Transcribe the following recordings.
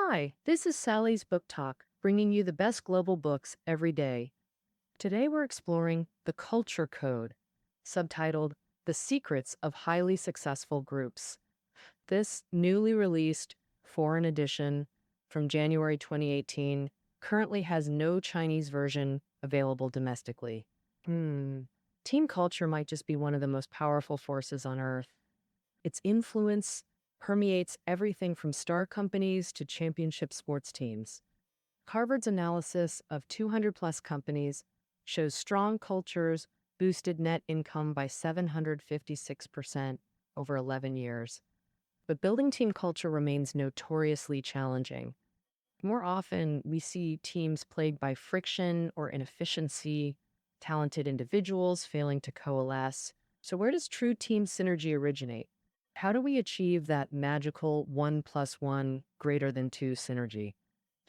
Hi, this is Sally's Book Talk, bringing you the best global books every day. Today we're exploring The Culture Code, subtitled The Secrets of Highly Successful Groups. This newly released foreign edition from January 2018 currently has no Chinese version available domestically. Team culture might just be one of the most powerful forces on Earth. Its influence permeates everything from star companies to championship sports teams. Harvard's analysis of 200 plus companies shows strong cultures boosted net income by 756% over 11 years. But building team culture remains notoriously challenging. More often, we see teams plagued by friction or inefficiency, talented individuals failing to coalesce. So, where does true team synergy originate? How do we achieve that magical 1 plus 1 greater than 2 synergy?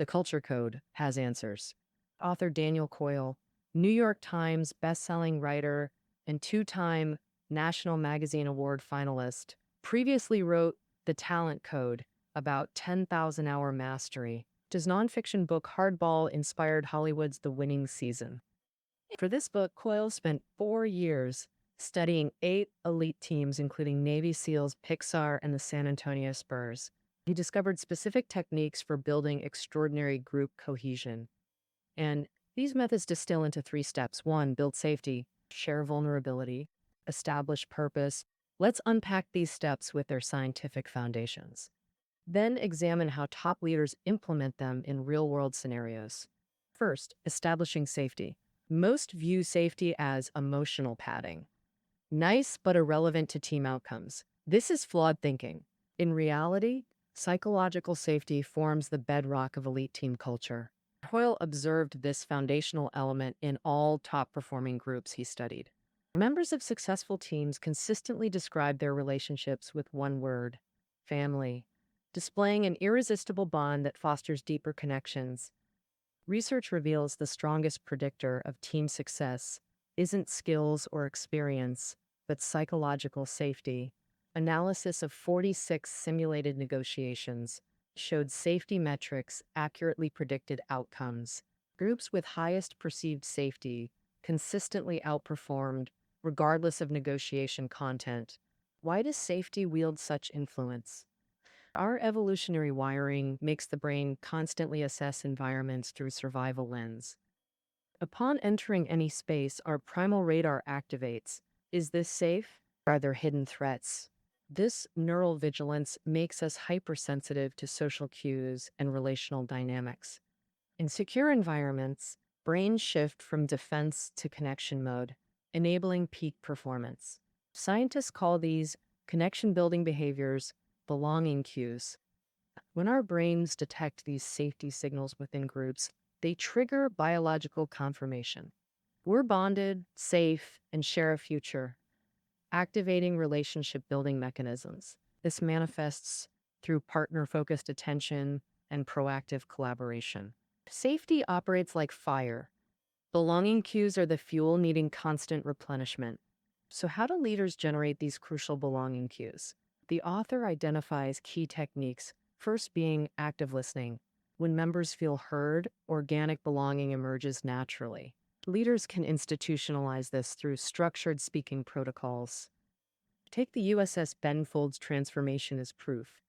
The Culture Code has answers. Author Daniel Coyle, New York Times bestselling writer and two-time National Magazine Award finalist, previously wrote The Talent Code about 10,000-hour mastery. His nonfiction book Hardball inspired Hollywood's The Winning Season. For this book, Coyle spent 4 years studying 8 elite teams, including Navy SEALs, Pixar, and the San Antonio Spurs. He discovered specific techniques for building extraordinary group cohesion. And these methods distill into 3 steps. 1, build safety, share vulnerability, establish purpose. Let's unpack these steps with their scientific foundations. Then examine how top leaders implement them in real-world scenarios. First, establishing safety. Most view safety as emotional padding. Nice but irrelevant to team outcomes. This is flawed thinking. In reality, psychological safety forms the bedrock of elite team culture. Hoyle observed this foundational element in all top-performing groups he studied. Members of successful teams consistently describe their relationships with one word: family, displaying an irresistible bond that fosters deeper connections. Research reveals the strongest predictor of team success isn't skills or experience, but psychological safety. Analysis of 46 simulated negotiations showed safety metrics accurately predicted outcomes. Groups with highest perceived safety consistently outperformed, regardless of negotiation content. Why does safety wield such influence? Our evolutionary wiring makes the brain constantly assess environments through survival lens. Upon entering any space, our primal radar activates. Is this safe? Are there hidden threats? This neural vigilance makes us hypersensitive to social cues and relational dynamics. In secure environments, brains shift from defense to connection mode, enabling peak performance. Scientists call these connection-building behaviors belonging cues. When our brains detect these safety signals within groups, they trigger biological confirmation. We're bonded, safe, and share a future, activating relationship-building mechanisms. This manifests through partner-focused attention and proactive collaboration. Safety operates like fire. Belonging cues are the fuel needing constant replenishment. So how do leaders generate these crucial belonging cues? The author identifies key techniques, first being active listening. When members feel heard, organic belonging emerges naturally. Leaders can institutionalize this through structured speaking protocols. Take the USS Benfold's transformation as proof.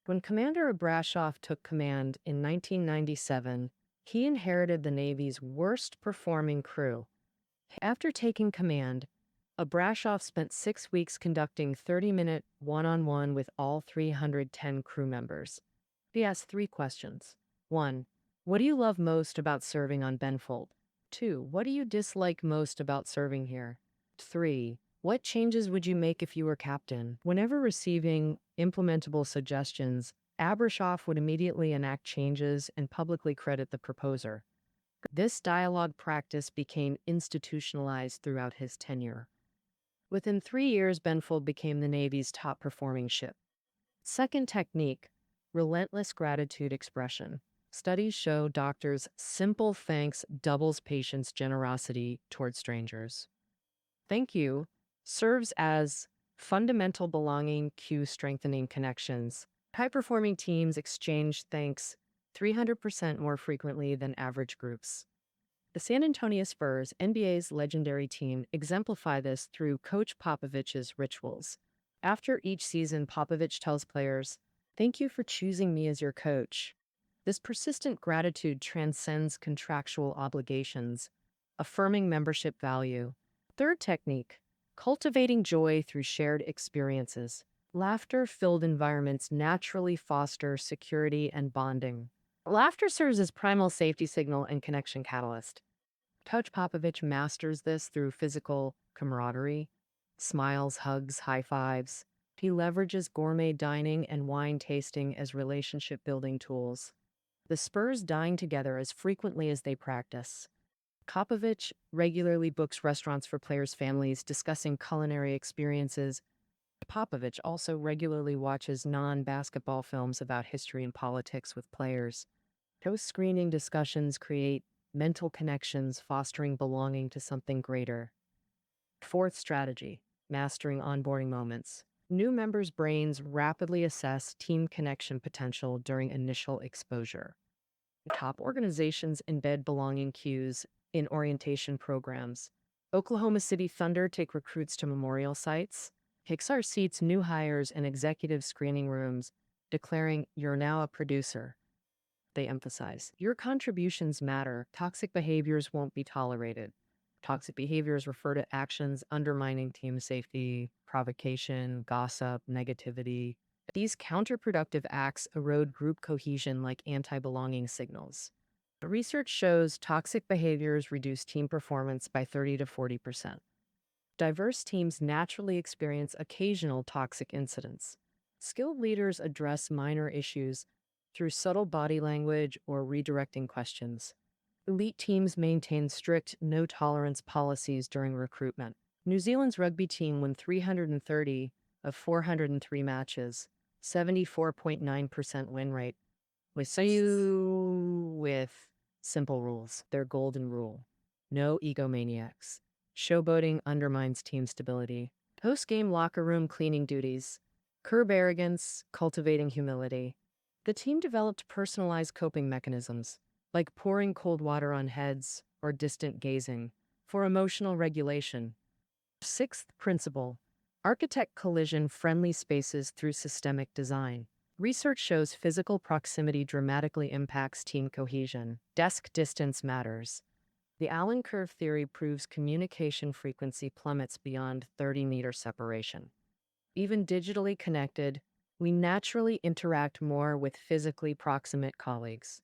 When Commander Abrashoff took command in 1997, he inherited the Navy's worst-performing crew. After taking command, Abrashoff spent 6 weeks conducting 30-minute one-on-one with all 310 crew members. He asked 3 questions. 1. What do you love most about serving on Benfold? 2. What do you dislike most about serving here? 3. What changes would you make if you were captain? Whenever receiving implementable suggestions, Abrashoff would immediately enact changes and publicly credit the proposer. This dialogue practice became institutionalized throughout his tenure. Within 3 years, Benfold became the Navy's top-performing ship. Second technique, relentless gratitude expression. Studies show doctors' simple thanks doubles patients' generosity toward strangers. Thank you serves as fundamental belonging cue strengthening connections. High-performing teams exchange thanks 300% more frequently than average groups. The San Antonio Spurs, NBA's legendary team, exemplify this through Coach Popovich's rituals. After each season, Popovich tells players, "Thank you for choosing me as your coach." This persistent gratitude transcends contractual obligations, affirming membership value. Third technique, cultivating joy through shared experiences. Laughter-filled environments naturally foster security and bonding. Laughter serves as primal safety signal and connection catalyst. Coach Popovich masters this through physical camaraderie, smiles, hugs, high fives. He leverages gourmet dining and wine tasting as relationship building tools. The Spurs dine together as frequently as they practice. Popovich regularly books restaurants for players' families, discussing culinary experiences. Popovich also regularly watches non-basketball films about history and politics with players. Post-screening discussions create mental connections, fostering belonging to something greater. Fourth strategy, mastering onboarding moments. New members' brains rapidly assess team connection potential during initial exposure. Top organizations embed belonging cues in orientation programs. Oklahoma City Thunder take recruits to memorial sites. Pixar seats new hires in executive screening rooms, declaring, "You're now a producer." They emphasize, "Your contributions matter. Toxic behaviors won't be tolerated." Toxic behaviors refer to actions undermining team safety, provocation, gossip, negativity. These counterproductive acts erode group cohesion like anti-belonging signals. The research shows toxic behaviors reduce team performance by 30 to 40%. Diverse teams naturally experience occasional toxic incidents. Skilled leaders address minor issues through subtle body language or redirecting questions. Elite teams maintain strict no-tolerance policies during recruitment. New Zealand's rugby team won 330 of 403 matches, 74.9% win rate, with simple rules. Their golden rule: no egomaniacs. Showboating undermines team stability. Post-game locker room cleaning duties. Curb arrogance, cultivating humility. The team developed personalized coping mechanisms, like pouring cold water on heads or distant gazing, for emotional regulation. Sixth principle, architect collision-friendly spaces through systemic design. Research shows physical proximity dramatically impacts team cohesion. Desk distance matters. The Allen curve theory proves communication frequency plummets beyond 30-meter separation. Even digitally connected, we naturally interact more with physically proximate colleagues.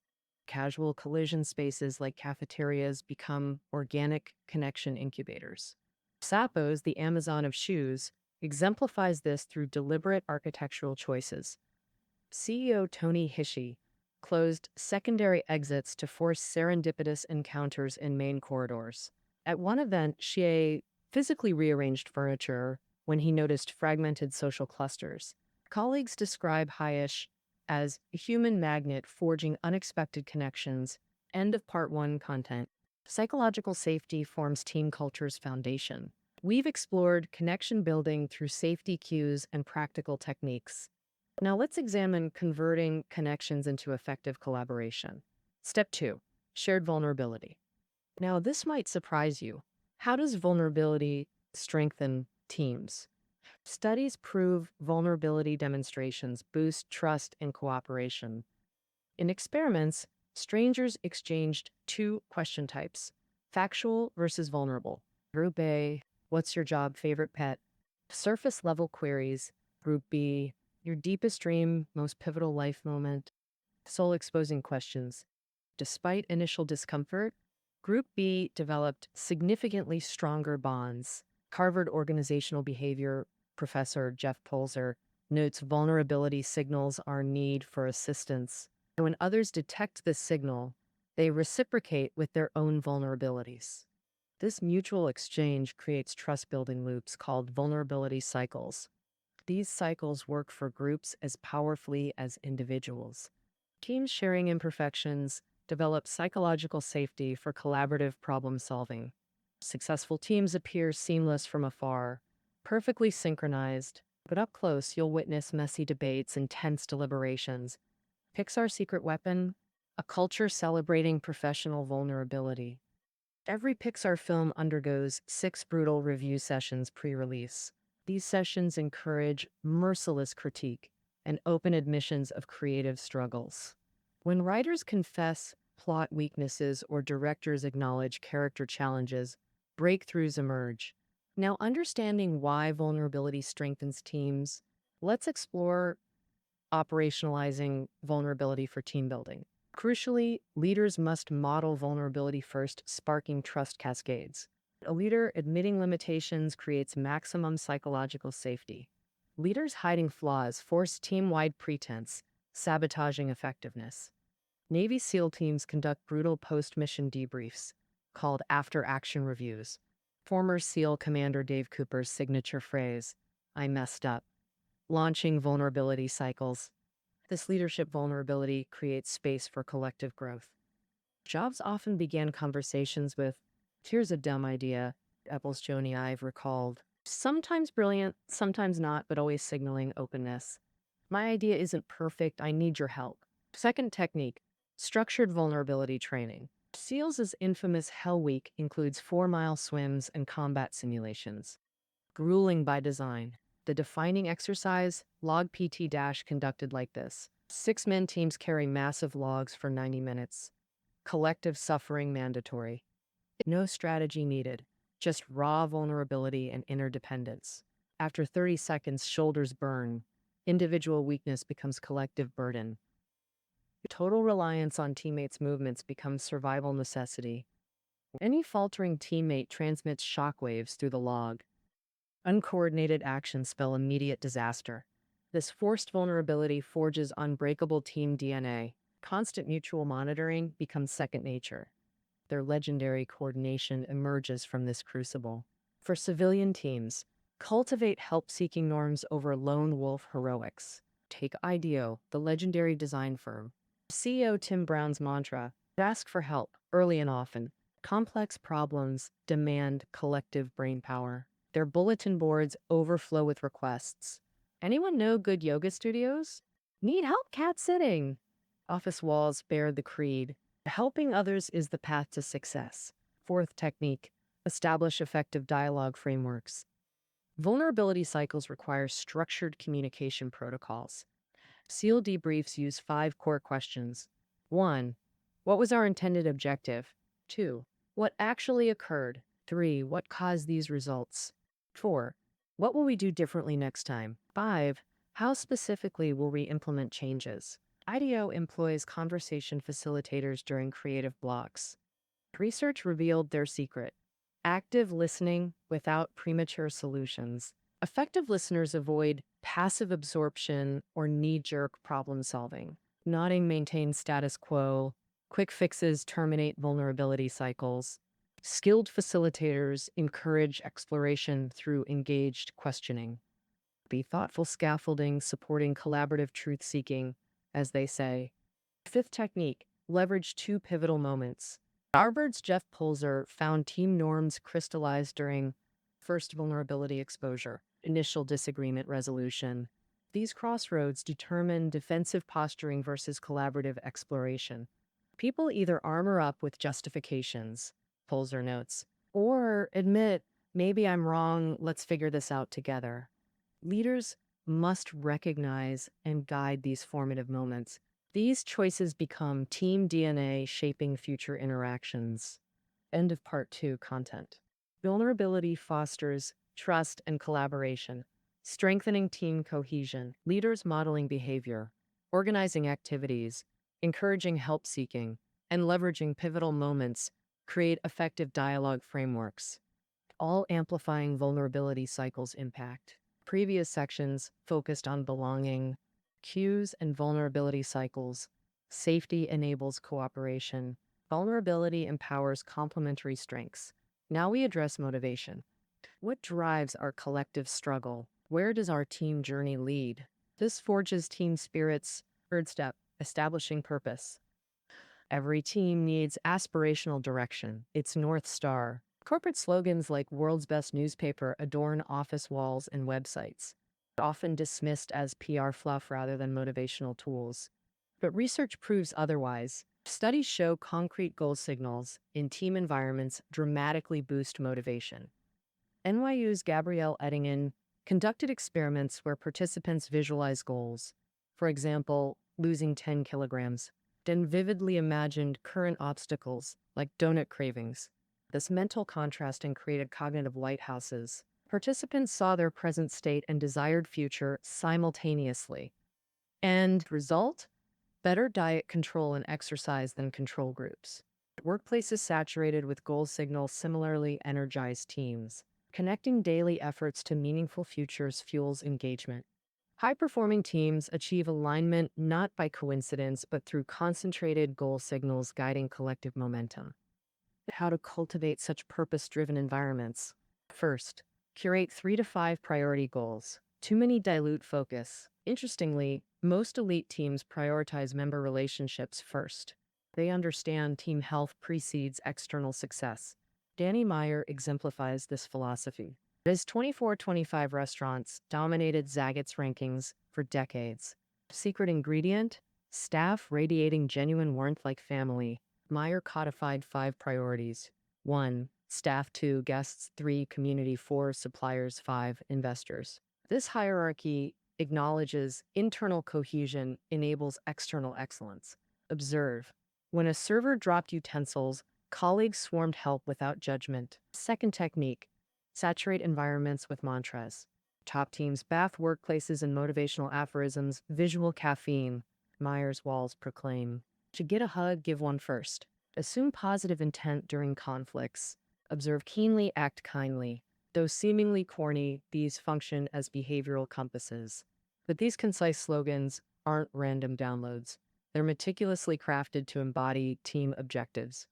Casual collision spaces like cafeterias become organic connection incubators. Sappos, the Amazon of shoes, exemplifies this through deliberate architectural choices. CEO Tony Hishy closed secondary exits to force serendipitous encounters in main corridors. At one event, Xie physically rearranged furniture when he noticed fragmented social clusters. Colleagues describe Hishy as a human magnet forging unexpected connections. End of part 1 content. Psychological safety forms team culture's foundation. We've explored connection building through safety cues and practical techniques. Now let's examine converting connections into effective collaboration. Step 2, shared vulnerability. Now this might surprise you. How does vulnerability strengthen teams? Studies prove vulnerability demonstrations boost trust and cooperation. In experiments, strangers exchanged two question types: factual versus vulnerable. Group A, what's your job, favorite pet? Surface level queries. Group B, your deepest dream, most pivotal life moment. Soul exposing questions. Despite initial discomfort, Group B developed significantly stronger bonds. Harvard organizational behavior professor Jeff Polzer notes vulnerability signals our need for assistance. And when others detect this signal, they reciprocate with their own vulnerabilities. This mutual exchange creates trust-building loops called vulnerability cycles. These cycles work for groups as powerfully as individuals. Teams sharing imperfections develop psychological safety for collaborative problem solving. Successful teams appear seamless from afar, perfectly synchronized, but up close you'll witness messy debates and tense deliberations. Pixar's secret weapon? a culture celebrating professional vulnerability. Every Pixar film undergoes 6 brutal review sessions pre-release. These sessions encourage merciless critique and open admissions of creative struggles. When writers confess plot weaknesses or directors acknowledge character challenges, breakthroughs emerge. Now, understanding why vulnerability strengthens teams, let's explore operationalizing vulnerability for team building. Crucially, leaders must model vulnerability first, sparking trust cascades. A leader admitting limitations creates maximum psychological safety. Leaders hiding flaws force team-wide pretense, sabotaging effectiveness. Navy SEAL teams conduct brutal post-mission debriefs, called after-action reviews. Former SEAL Commander Dave Cooper's signature phrase, "I messed up," launching vulnerability cycles. This leadership vulnerability creates space for collective growth. Jobs often began conversations with, "Here's a dumb idea," Apple's Joni Ive recalled. Sometimes brilliant, sometimes not, but always signaling openness. "My idea isn't perfect, I need your help." Second technique, structured vulnerability training. SEALs' infamous Hell Week includes 4-mile swims and combat simulations. Grueling by design. The defining exercise, log PT dash, conducted like this. 6-man teams carry massive logs for 90 minutes. Collective suffering mandatory. No strategy needed, just raw vulnerability and interdependence. After 30 seconds, shoulders burn. Individual weakness becomes collective burden. Total reliance on teammates' movements becomes survival necessity. Any faltering teammate transmits shockwaves through the log. Uncoordinated actions spell immediate disaster. This forced vulnerability forges unbreakable team DNA. Constant mutual monitoring becomes second nature. Their legendary coordination emerges from this crucible. For civilian teams, cultivate help-seeking norms over lone wolf heroics. Take IDEO, the legendary design firm. CEO Tim Brown's mantra, ask for help, early and often. Complex problems demand collective brainpower. Their bulletin boards overflow with requests. "Anyone know good yoga studios? Need help cat sitting?" Office walls bear the creed, "Helping others is the path to success." Fourth technique, establish effective dialogue frameworks. Vulnerability cycles require structured communication protocols. SEAL debriefs use 5 core questions. 1. What was our intended objective? 2. What actually occurred? 3. What caused these results? 4. What will we do differently next time? 5. How specifically will we implement changes? IDEO employs conversation facilitators during creative blocks. Research revealed their secret: active listening without premature solutions. Effective listeners avoid passive absorption or knee-jerk problem solving. Nodding maintains status quo. Quick fixes terminate vulnerability cycles. Skilled facilitators encourage exploration through engaged questioning. Be thoughtful scaffolding supporting collaborative truth-seeking, as they say. Fifth technique, leverage 2 pivotal moments. Harvard's Jeff Pulzer found team norms crystallized during first vulnerability exposure, initial disagreement resolution. These crossroads determine defensive posturing versus collaborative exploration. People either armor up with justifications, Pulzer notes, or admit, "Maybe I'm wrong, let's figure this out together." Leaders must recognize and guide these formative moments. These choices become team DNA shaping future interactions. End of part 2 content. Vulnerability fosters trust and collaboration, strengthening team cohesion, leaders modeling behavior, organizing activities, encouraging help seeking, and leveraging pivotal moments create effective dialogue frameworks, all amplifying vulnerability cycles' impact. Previous sections focused on belonging, cues, and vulnerability cycles. Safety enables cooperation. Vulnerability empowers complementary strengths. Now we address motivation. What drives our collective struggle? Where does our team journey lead? This forges team spirits. Third step, establishing purpose. Every team needs aspirational direction, its North Star. Corporate slogans like "World's Best Newspaper" adorn office walls and websites, often dismissed as PR fluff rather than motivational tools. But research proves otherwise. Studies show concrete goal signals in team environments dramatically boost motivation. NYU's Gabrielle Eddingen conducted experiments where participants visualized goals, for example, losing 10 kilograms, then vividly imagined current obstacles like donut cravings. This mental contrasting created cognitive lighthouses. Participants saw their present state and desired future simultaneously. And result? Better diet control and exercise than control groups. Workplaces saturated with goal signals similarly energize teams. Connecting daily efforts to meaningful futures fuels engagement. High performing teams achieve alignment not by coincidence, but through concentrated goal signals guiding collective momentum. How to cultivate such purpose driven environments. First, curate 3 to 5 priority goals. Too many dilute focus. Interestingly, most elite teams prioritize member relationships first. They understand team health precedes external success. Danny Meyer exemplifies this philosophy. His 24/25 restaurants dominated Zagat's rankings for decades. Secret ingredient? Staff radiating genuine warmth like family. Meyer codified 5 priorities. 1. Staff. 2. Guests. 3. Community. 4. Suppliers. 5. Investors. This hierarchy acknowledges internal cohesion enables external excellence. Observe. When a server dropped utensils, colleagues swarmed help without judgment. Second technique. Saturate environments with mantras. Top teams bath workplaces in motivational aphorisms, visual caffeine. Meyer's walls proclaim. To get a hug, give one first. Assume positive intent during conflicts. Observe keenly, act kindly. Though seemingly corny, these function as behavioral compasses. But these concise slogans aren't random downloads. They're meticulously crafted to embody team objectives.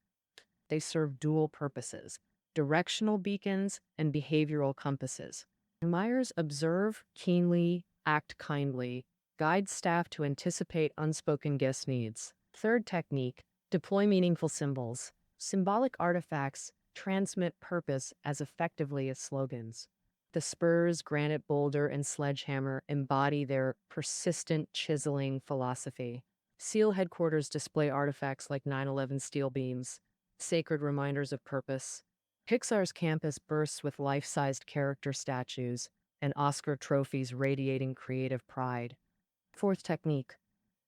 They serve dual purposes: directional beacons and behavioral compasses. Myers observe keenly, act kindly, guide staff to anticipate unspoken guest needs. Third technique, deploy meaningful symbols. Symbolic artifacts transmit purpose as effectively as slogans. The spurs, granite boulder, and sledgehammer embody their persistent chiseling philosophy. SEAL headquarters display artifacts like 9/11 steel beams, sacred reminders of purpose. Pixar's campus bursts with life-sized character statues and Oscar trophies radiating creative pride. Fourth technique,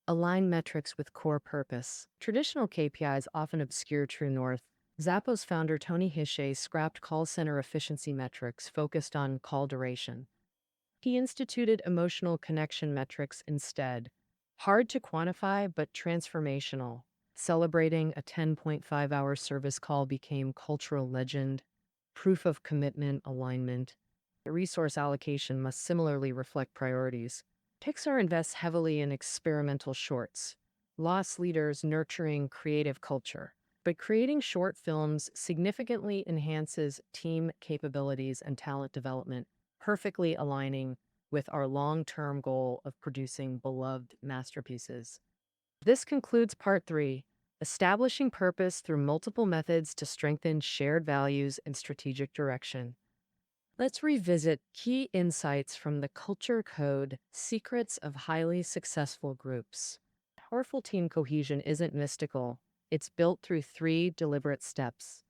align metrics with core purpose. Traditional KPIs often obscure true north. Zappos founder Tony Hsieh scrapped call center efficiency metrics focused on call duration. He instituted emotional connection metrics instead. Hard to quantify, but transformational. Celebrating a 10.5-hour service call became cultural legend, proof of commitment, alignment. Resource allocation must similarly reflect priorities. Pixar invests heavily in experimental shorts, loss leaders nurturing creative culture. But creating short films significantly enhances team capabilities and talent development, perfectly aligning with our long-term goal of producing beloved masterpieces. This concludes part 3, establishing purpose through multiple methods to strengthen shared values and strategic direction. Let's revisit key insights from the Culture Code, Secrets of Highly Successful Groups. Powerful team cohesion isn't mystical. It's built through 3 deliberate steps.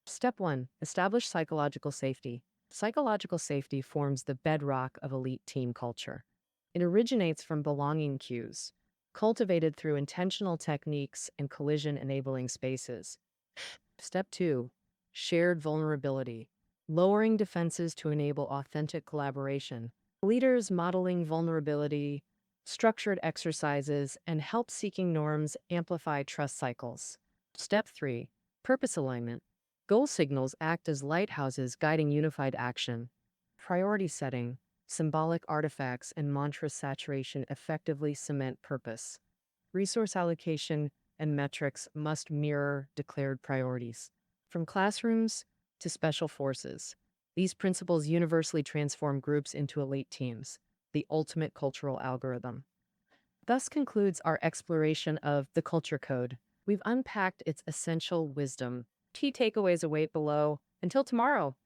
Step 1, establish psychological safety. Psychological safety forms the bedrock of elite team culture. It originates from belonging cues, cultivated through intentional techniques and collision-enabling spaces. Step 2, shared vulnerability. Lowering defenses to enable authentic collaboration. Leaders modeling vulnerability, structured exercises, and help-seeking norms amplify trust cycles. Step 3, purpose alignment. Goal signals act as lighthouses guiding unified action. Priority setting, symbolic artifacts, and mantra saturation effectively cement purpose. Resource allocation and metrics must mirror declared priorities. From classrooms to special forces, these principles universally transform groups into elite teams, the ultimate cultural algorithm. Thus concludes our exploration of the Culture Code. We've unpacked its essential wisdom. Key takeaways await below. Until tomorrow.